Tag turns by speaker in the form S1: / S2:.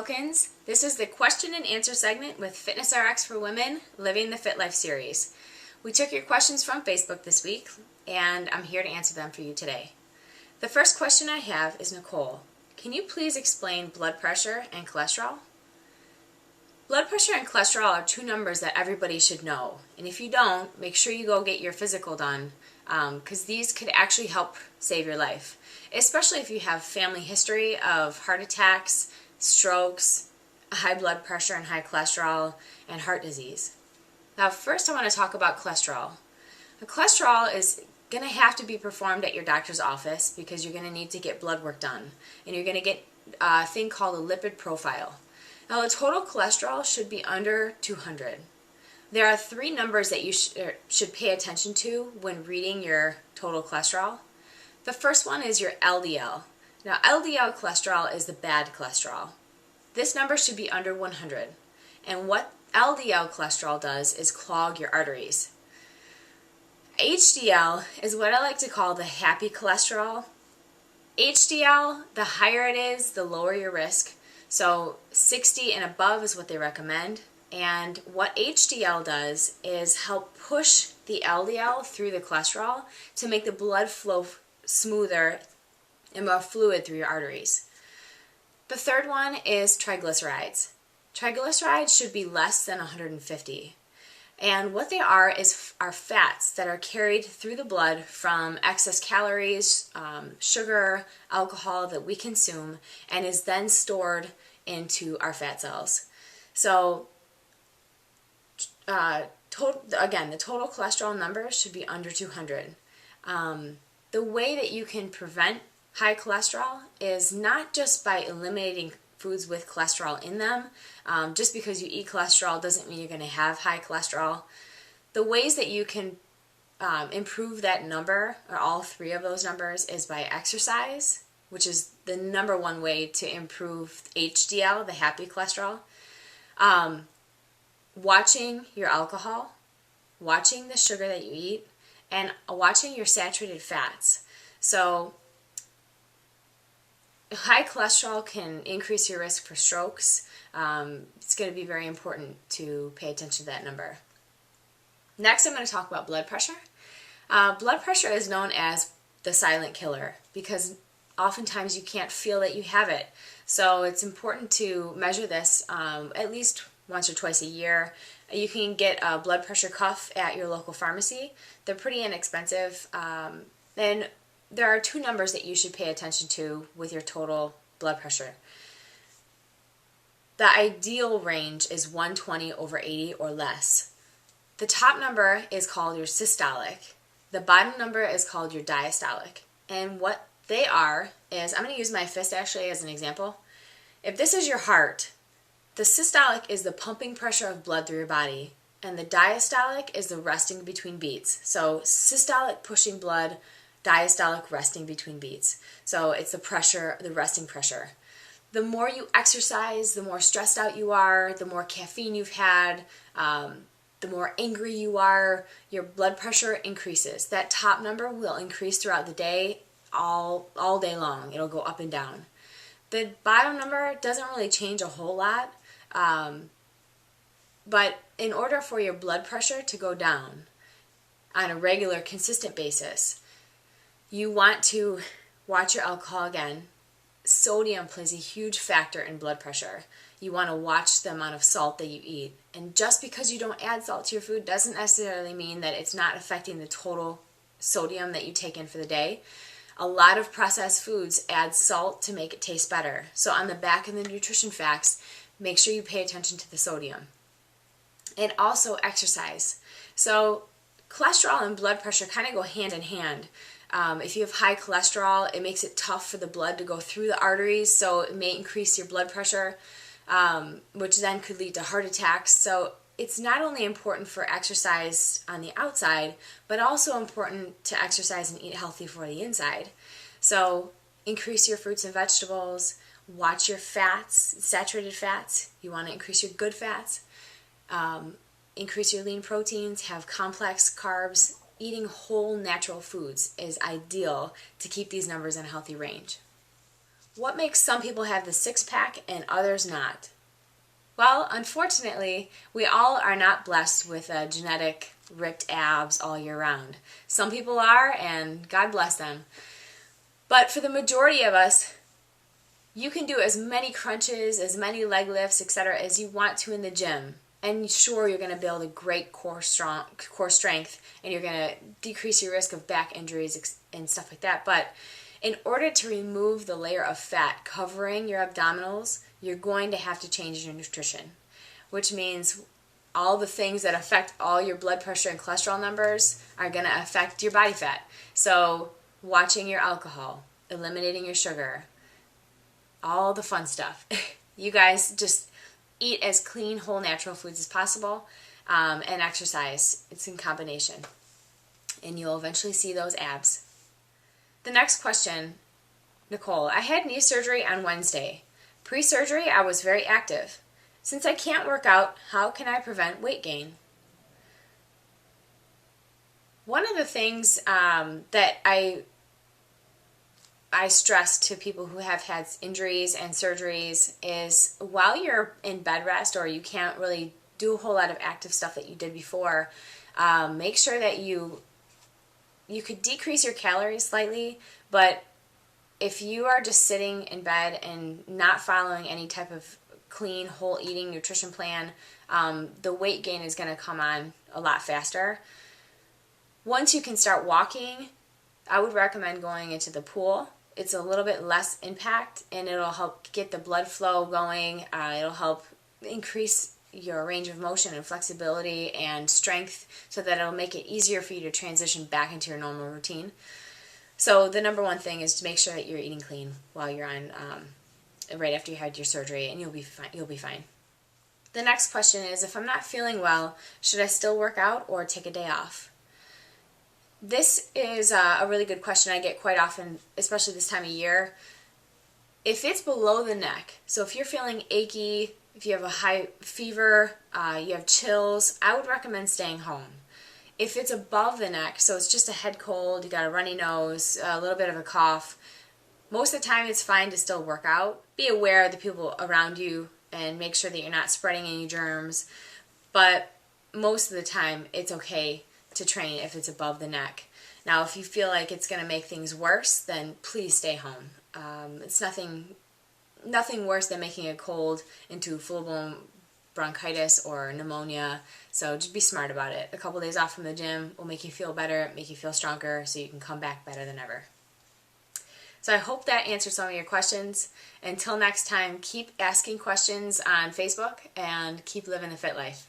S1: Tokens. This is the question and answer segment with FitnessRx for Women, Living the Fit Life series. We took your questions from Facebook this week, and I'm here to answer them for you today. The first question I have is Nicole. Can you please explain blood pressure and cholesterol? Blood pressure and cholesterol are two numbers that everybody should know. And if you don't, make sure you go get your physical done, because these could actually help save your life, especially if you have family history of heart attacks, strokes, high blood pressure and high cholesterol, and heart disease. Now first I want to talk about cholesterol. The cholesterol is going to have to be performed at your doctor's office because you're going to need to get blood work done. And you're going to get a thing called a lipid profile. Now the total cholesterol should be under 200. There are three numbers that you should pay attention to when reading your total cholesterol. The first one is your LDL. Now LDL cholesterol is the bad cholesterol. This number should be under 100. And what LDL cholesterol does is clog your arteries. HDL is what I like to call the happy cholesterol. HDL, the higher it is, the lower your risk. So 60 and above is what they recommend. And what HDL does is help push the LDL through the cholesterol to make the blood flow smoother and more fluid through your arteries. The third one is triglycerides. Triglycerides should be less than 150. And what they are fats that are carried through the blood from excess calories, sugar, alcohol that we consume, and is then stored into our fat cells. So again, the total cholesterol number should be under 200. The way that you can prevent high cholesterol is not just by eliminating foods with cholesterol in them. Just because you eat cholesterol doesn't mean you're going to have high cholesterol. The ways that you can improve that number, or all three of those numbers, is by exercise, which is the number one way to improve HDL, the happy cholesterol. Watching your alcohol, watching the sugar that you eat, and watching your saturated fats. So high cholesterol can increase your risk for strokes. It's going to be very important to pay attention to that number. Next, I'm going to talk about blood pressure. Blood pressure is known as the silent killer because oftentimes you can't feel that you have it. So it's important to measure this at least once or twice a year. You can get a blood pressure cuff at your local pharmacy. They're pretty inexpensive. And there are two numbers that you should pay attention to with your total blood pressure. The ideal range is 120/80 or less. The top number is called your systolic. The bottom number is called your diastolic. And what they are is, I'm going to use my fist actually as an example. If this is your heart, the systolic is the pumping pressure of blood through your body, and the diastolic is the resting between beats. So systolic pushing blood, diastolic resting between beats. So it's the pressure, the resting pressure. The more you exercise, the more stressed out you are, the more caffeine you've had, the more angry you are, your blood pressure increases. That top number will increase throughout the day, all day long. It'll go up and down. The bottom number doesn't really change a whole lot, but in order for your blood pressure to go down on a regular, consistent basis, you want to watch your alcohol again. Sodium plays a huge factor in blood pressure. You want to watch the amount of salt that you eat. And just because you don't add salt to your food doesn't necessarily mean that it's not affecting the total sodium that you take in for the day. A lot of processed foods add salt to make it taste better. So on the back of the nutrition facts, make sure you pay attention to the sodium. And also exercise. So cholesterol and blood pressure kind of go hand in hand. If you have high cholesterol, it makes it tough for the blood to go through the arteries, so it may increase your blood pressure, which then could lead to heart attacks. So it's not only important for exercise on the outside, but also important to exercise and eat healthy for the inside. So increase your fruits and vegetables, watch your fats, saturated fats. You want to increase your good fats, increase your lean proteins, have complex carbs. Eating whole natural foods is ideal to keep these numbers in a healthy range. What makes some people have the six-pack and others not? Well, unfortunately, we all are not blessed with genetic ripped abs all year round. Some people are, and God bless them. But for the majority of us, you can do as many crunches, as many leg lifts, etc. as you want to in the gym. And sure, you're going to build a great core strength, and you're going to decrease your risk of back injuries and stuff like that. But in order to remove the layer of fat covering your abdominals, you're going to have to change your nutrition, which means all the things that affect all your blood pressure and cholesterol numbers are going to affect your body fat. So watching your alcohol, eliminating your sugar, all the fun stuff. You guys just eat as clean, whole, natural foods as possible, and exercise. It's in combination. And you'll eventually see those abs. The next question, Nicole, I had knee surgery on Wednesday. Pre-surgery, I was very active. Since I can't work out, how can I prevent weight gain? One of the things that I stress to people who have had injuries and surgeries is while you're in bed rest or you can't really do a whole lot of active stuff that you did before, make sure that you could decrease your calories slightly, but if you are just sitting in bed and not following any type of clean, whole eating nutrition plan, the weight gain is going to come on a lot faster. Once you can start walking, I would recommend going into the pool. It's a little bit less impact, and it'll help get the blood flow going. It'll help increase your range of motion and flexibility and strength so that it'll make it easier for you to transition back into your normal routine. So the number one thing is to make sure that you're eating clean while you're on, right after you had your surgery, and you'll be fine. The next question is, if I'm not feeling well, should I still work out or take a day off? This is a really good question I get quite often, especially this time of year. If it's below the neck, so if you're feeling achy, if you have a high fever, you have chills, I would recommend staying home. If it's above the neck, so it's just a head cold, you got a runny nose, a little bit of a cough, most of the time it's fine to still work out. Be aware of the people around you and make sure that you're not spreading any germs. But most of the time it's okay to train if it's above the neck. Now, if you feel like it's going to make things worse, then please stay home. It's nothing worse than making a cold into full-blown bronchitis or pneumonia. So just be smart about it. A couple days off from the gym will make you feel better, make you feel stronger, so you can come back better than ever. So I hope that answered some of your questions. Until next time, keep asking questions on Facebook and keep living the fit life.